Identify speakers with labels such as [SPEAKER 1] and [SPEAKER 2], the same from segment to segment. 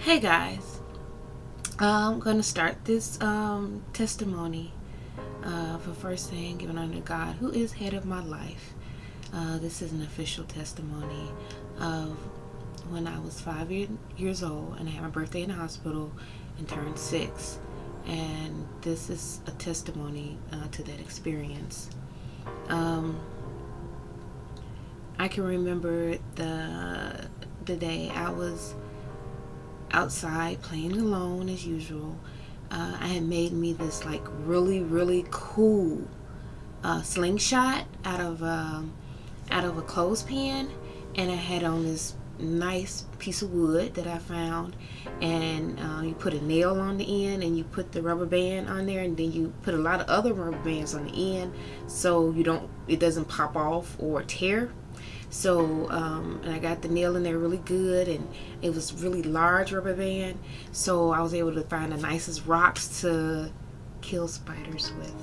[SPEAKER 1] Hey guys, I'm going to start this testimony for first thing, giving honor to God, who is head of my life. This is an official testimony of when I was 5 years old and I had my birthday in the hospital and turned 6. And this is a testimony to that experience. I can remember the day I was outside playing alone as usual. I had made me this like really cool slingshot out of a clothespin, and I had on this nice piece of wood that I found, and you put a nail on the end and you put the rubber band on there, and then you put a lot of other rubber bands on the end so it doesn't pop off or tear. So and I got the nail in there really good, and it was really large rubber band, so I was able to find the nicest rocks to kill spiders with.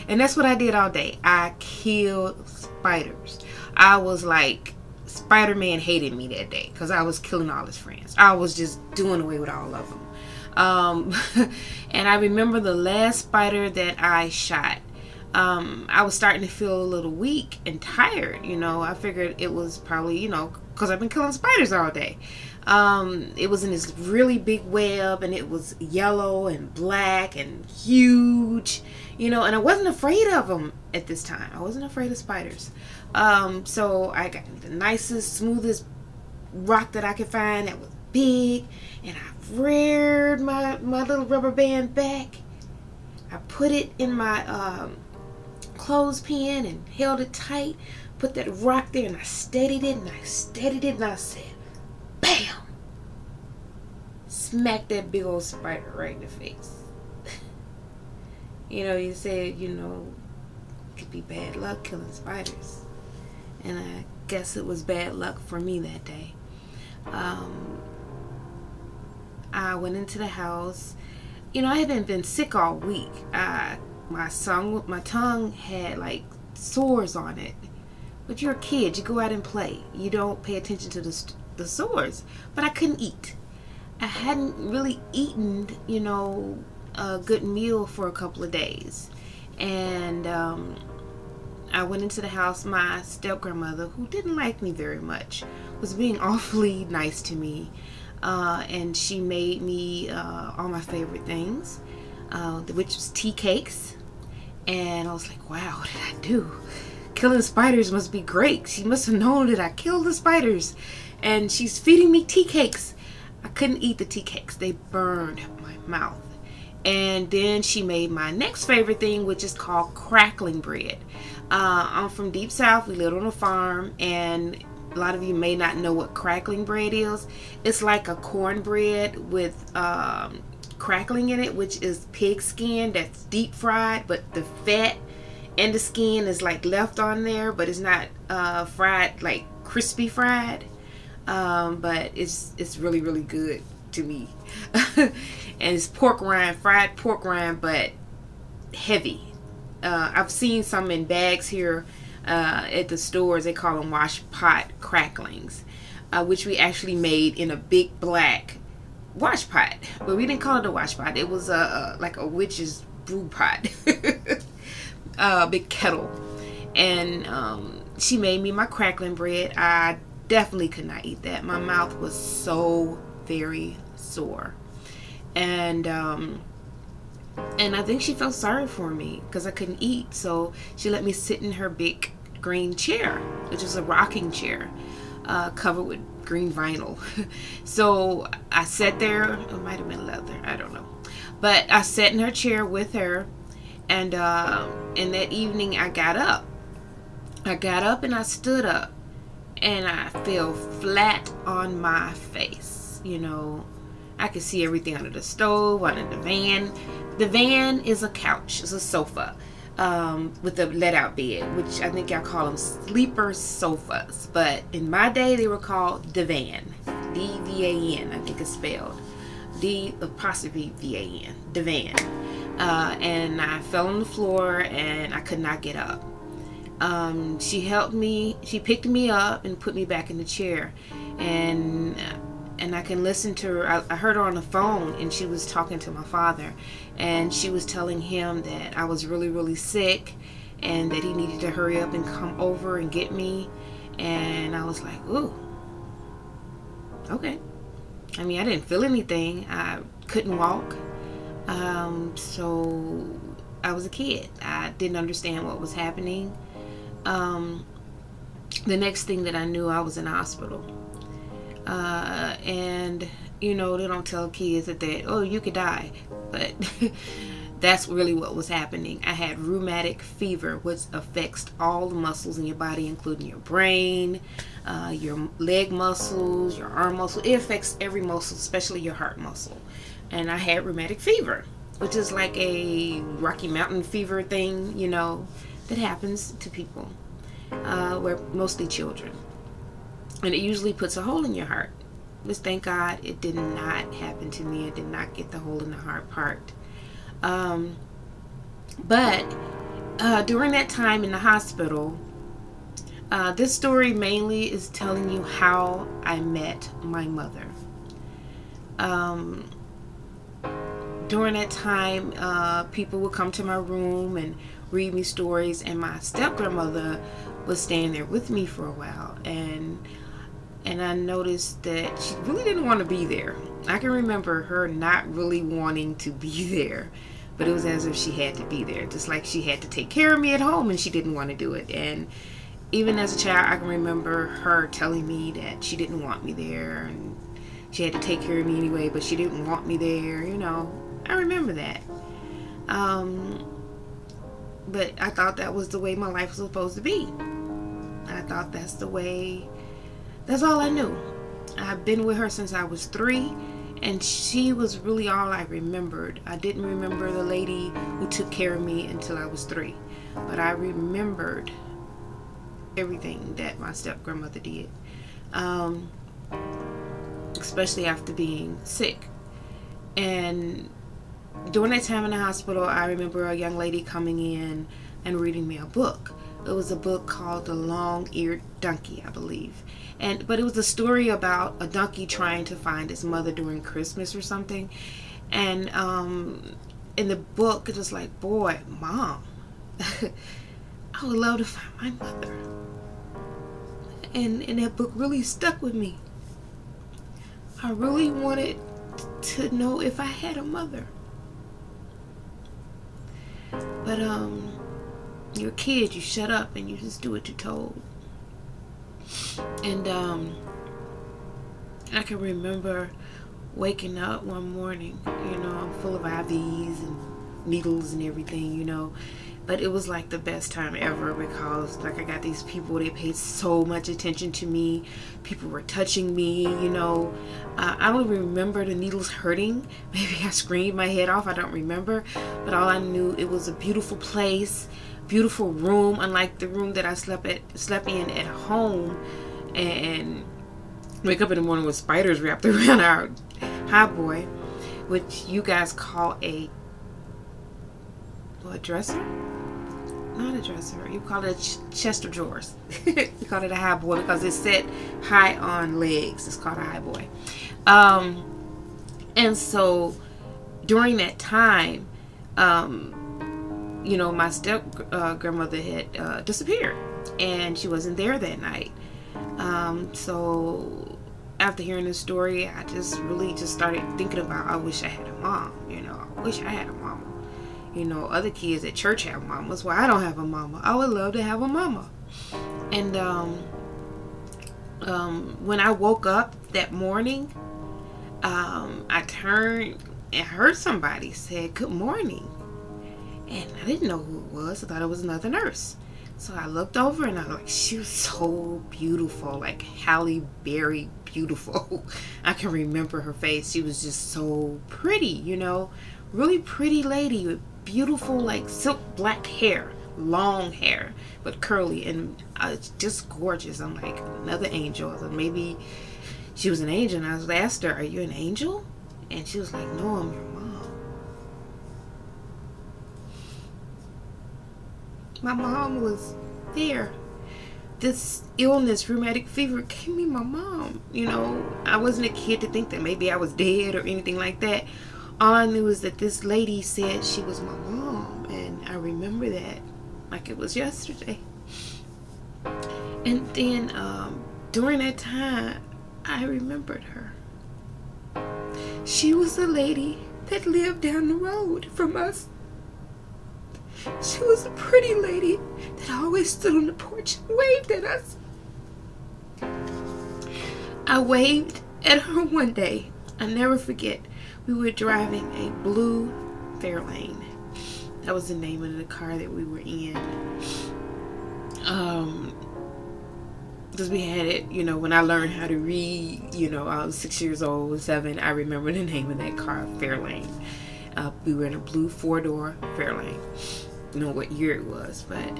[SPEAKER 1] And that's what I did all day. I killed spiders. I was like, Spider-Man hated me that day because I was killing all his friends. I was just doing away with all of them. And I remember the last spider that I shot, I was starting to feel a little weak and tired. I figured it was probably, because I've been killing spiders all day. It was in this really big web, and it was yellow and black and huge, and I wasn't afraid of them at this time. I wasn't afraid of spiders. So I got the nicest, smoothest rock that I could find that was big, and I reared my little rubber band back. I put it in my clothespin and held it tight, put that rock there, and I steadied it and I said, bam! Smacked that big old spider right in the face. You said, it could be bad luck killing spiders. And I guess it was bad luck for me that day. I went into the house. I hadn't been sick all week. My tongue had like sores on it. But you're a kid, you go out and play. You don't pay attention to the sores. But I couldn't eat. I hadn't really eaten, a good meal for a couple of days. And I went into the house. My step-grandmother, who didn't like me very much, was being awfully nice to me. And she made me all my favorite things, which was tea cakes. And I was like, wow, what did I do? Killing spiders must be great. She must have known that I killed the spiders. And she's feeding me tea cakes. I couldn't eat the tea cakes. They burned my mouth. And then she made my next favorite thing, which is called crackling bread. I'm from Deep South. We lived on a farm, and a lot of you may not know what crackling bread is. It's like a cornbread with crackling in it, which is pig skin that's deep fried, but the fat and the skin is like left on there, but it's not fried, like crispy fried. But it's really good to me. And it's pork rind, fried pork rind, but heavy. I've seen some in bags here at the stores. They call them wash pot cracklings, which we actually made in a big black wash pot, but we didn't call it a wash pot. It was like a witch's brew pot. Big kettle. And she made me my crackling bread. I definitely could not eat that. My mouth was so very sore, and I think she felt sorry for me because I couldn't eat, so she let me sit in her big green chair, which is a rocking chair, covered with green vinyl. So I sat there. It might have been leather, I don't know, but I sat in her chair with her. And that evening I got up and I stood up, and I fell flat on my face. I could see everything under the stove, under the van. The van is a couch, it's a sofa, with a let-out bed, which I think y'all call them sleeper sofas. But in my day, they were called divan. D-V-A-N, I think it's spelled. D-apostrophe-V-A-N, divan. And I fell on the floor, and I could not get up. She helped me. She picked me up and put me back in the chair. And and I can listen to her. I heard her on the phone, and she was talking to my father, and she was telling him that I was really, really sick, and that he needed to hurry up and come over and get me. And I was like, ooh, okay. I mean, I didn't feel anything. I couldn't walk. So I was a kid. I didn't understand what was happening. The next thing that I knew, I was in the hospital. And you know, they don't tell kids that oh, you could die, but that's really what was happening. I had rheumatic fever, which affects all the muscles in your body, including your brain, your leg muscles, your arm muscle. It affects every muscle, especially your heart muscle. And I had rheumatic fever, which is like a Rocky Mountain fever thing, you know, that happens to people, where mostly children. And it usually puts a hole in your heart. But thank God it did not happen to me. It did not get the hole in the heart part. But during that time in the hospital, this story mainly is telling you how I met my mother. During that time, people would come to my room and read me stories, and my step-grandmother was staying there with me for a while, and I noticed that she really didn't want to be there. I can remember her not really wanting to be there, but it was as if she had to be there, just like she had to take care of me at home, and she didn't want to do it. And even as a child, I can remember her telling me that she didn't want me there, and she had to take care of me anyway, but she didn't want me there, you know. I remember that. But I thought that was the way my life was supposed to be. I thought that's all I knew. I've been with her since I was 3, and she was really all I remembered. I didn't remember the lady who took care of me until I was 3, but I remembered everything that my step-grandmother did, especially after being sick. And during that time in the hospital, I remember a young lady coming in and reading me a book. It was a book called The Long-Eared Donkey, I believe. But it was a story about a donkey trying to find his mother during Christmas or something. And in the book, it was like, boy, Mom, I would love to find my mother. And that book really stuck with me. I really wanted to know if I had a mother. But you're a kid, you shut up and you just do what you're told. And I can remember waking up one morning, you know, I'm full of IVs and needles and everything, you know, but it was like the best time ever, because like I got these people, they paid so much attention to me. People were touching me, you know. I don't remember the needles hurting. Maybe I screamed my head off, I don't remember, but all I knew, it was a beautiful place, beautiful room, unlike the room that I slept in at home, and wake up in the morning with spiders wrapped around our high boy, which you guys call a dresser? Not a dresser. You call it a chest of drawers. You call it a high boy because it's set high on legs. It's called a high boy. And so during that time, you know, my step grandmother had disappeared, and she wasn't there that night. So after hearing this story, I just really started thinking about, I wish I had a mom. You know, I wish I had a mama. You know, other kids at church have mamas. Well, I don't have a mama. I would love to have a mama. And when I woke up that morning, I turned and heard somebody say, "Good morning." And I didn't know who it was. I thought it was another nurse. So I looked over, and I was like, she was so beautiful, like Halle Berry beautiful. I can remember her face. She was just so pretty, you know, really pretty lady with beautiful, like silk black hair, long hair, but curly, and just gorgeous. I'm like, another angel. So maybe she was an angel. And I asked her, "Are you an angel?" And she was like, "No, I'm your mom." My mom was there this illness, rheumatic fever, gave me my mom. You know, I wasn't a kid to think that maybe I was dead or anything like that. All I knew is that this lady said she was my mom, and I remember that like it was yesterday. And then during that time, I remembered her. She was the lady that lived down the road from us. She was a pretty lady that always stood on the porch and waved at us. I waved at her one day. I never forget. We were driving a blue Fairlane. That was the name of the car that we were in. Because we had it, you know, when I learned how to read, you know, I was 6 years old, 7. I remember the name of that car, Fairlane. We were in a blue 4-door Fairlane. I don't know what year it was, but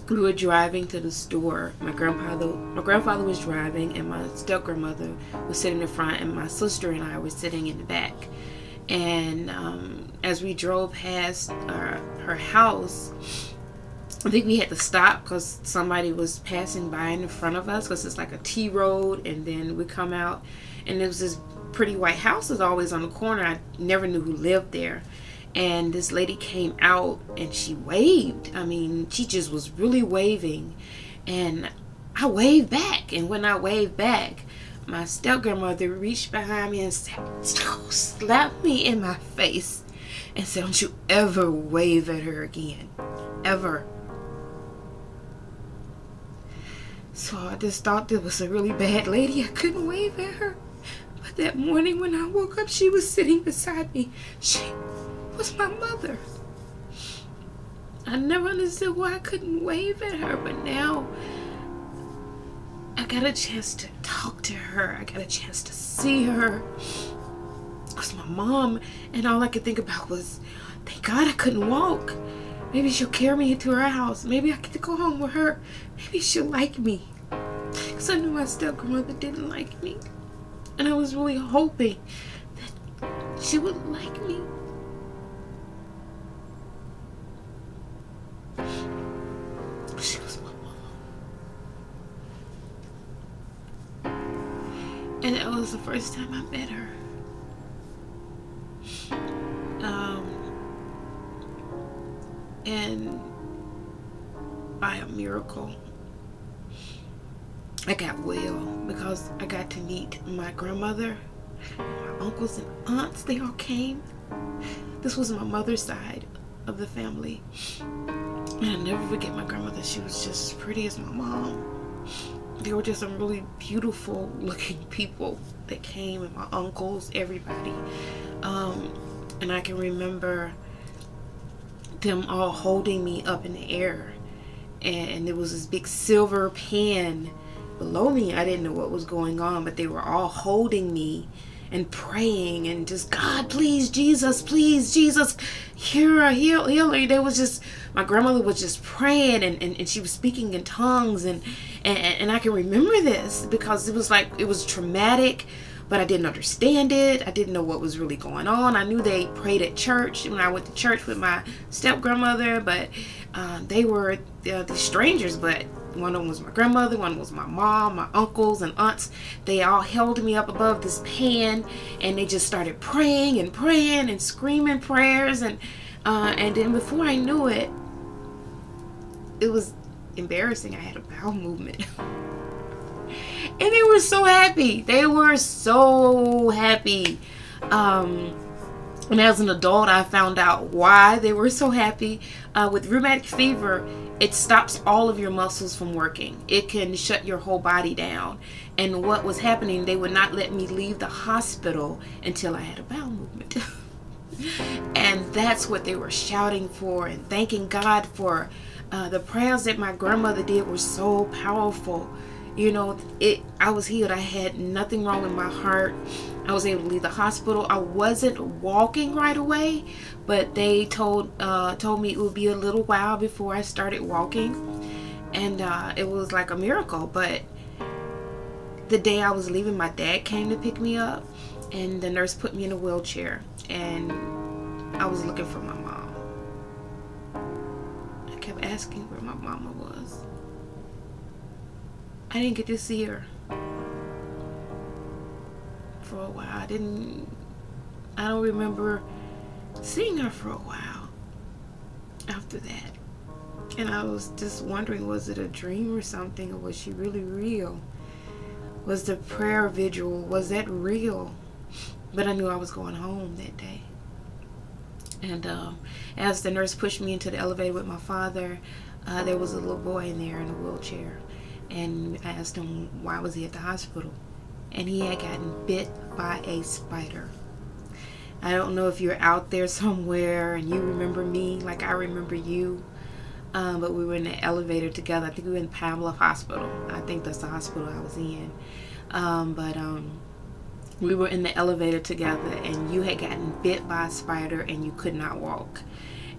[SPEAKER 1] we were driving to the store. My grandfather was driving, and my step grandmother was sitting in the front, and my sister and I were sitting in the back. And as we drove past her house, I think we had to stop because somebody was passing by in the front of us, because it's like a T road, and then we come out and there was this pretty white house that's always on the corner. I never knew who lived there. And this lady came out and she waved. I mean, she just was really waving. And I waved back. And when I waved back, my step-grandmother reached behind me and slapped me in my face and said, "Don't you ever wave at her again. Ever." So I just thought that was a really bad lady. I couldn't wave at her. But that morning when I woke up, she was sitting beside me. She was my mother. I never understood why I couldn't wave at her, but now I got a chance to talk to her. I got a chance to see her. It was my mom, and all I could think about was, thank God I couldn't walk. Maybe she'll carry me into her house. Maybe I get to go home with her. Maybe she'll like me. Because I knew my step-grandmother didn't like me. And I was really hoping that she would like me. She was my mom. And that was the first time I met her. And by a miracle, I got well because I got to meet my grandmother, my uncles and aunts. They all came. This was my mother's side of the family. And I'll never forget my grandmother. She was just as pretty as my mom. They were just some really beautiful looking people that came, and my uncles, everybody. And I can remember them all holding me up in the air, and there was this big silver pan below me. I didn't know what was going on, but they were all holding me and praying and just, God, please, Jesus, hear her, heal her. They was just, my grandmother was just praying, and she was speaking in tongues, and I can remember this because it was like, it was traumatic, but I didn't understand it. I didn't know what was really going on. I knew they prayed at church when I went to church with my step-grandmother, but they were the strangers, but one of them was my grandmother, one was my mom, my uncles and aunts. They all held me up above this pan, and they just started praying and screaming prayers, and then before I knew it, it was embarrassing. I had a bowel movement. And they were so happy. They were so happy. And as an adult, I found out why they were so happy. With rheumatic fever, it stops all of your muscles from working. It can shut your whole body down. And what was happening, they would not let me leave the hospital until I had a bowel movement. And that's what they were shouting for and thanking God for. The prayers that my grandmother did were so powerful. You know, I was healed. I had nothing wrong with my heart. I was able to leave the hospital. I wasn't walking right away, but they told me it would be a little while before I started walking, and it was like a miracle. But the day I was leaving, my dad came to pick me up, and the nurse put me in a wheelchair, and I was looking for my mom. I kept asking where my mama was. I didn't get to see her for a while. I don't remember seeing her for a while after that. And I was just wondering, was it a dream or something, or was she really real? Was the prayer vigil, was that real? But I knew I was going home that day. And as the nurse pushed me into the elevator with my father, there was a little boy in there in a wheelchair. And I asked him why was he at the hospital. And he had gotten bit by a spider. I don't know if you're out there somewhere and you remember me like I remember you. But we were in the elevator together. I think we were in Pamela Hospital. I think that's the hospital I was in. We were in the elevator together, and you had gotten bit by a spider and you could not walk.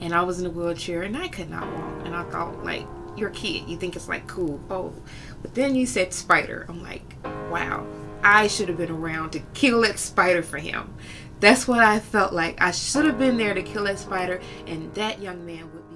[SPEAKER 1] And I was in a wheelchair and I could not walk. And I thought, like, you're a kid. You think it's like cool. Oh, but then you said spider. I'm like, wow, I should have been around to kill that spider for him. That's what I felt like. I should have been there to kill that spider, and that young man would be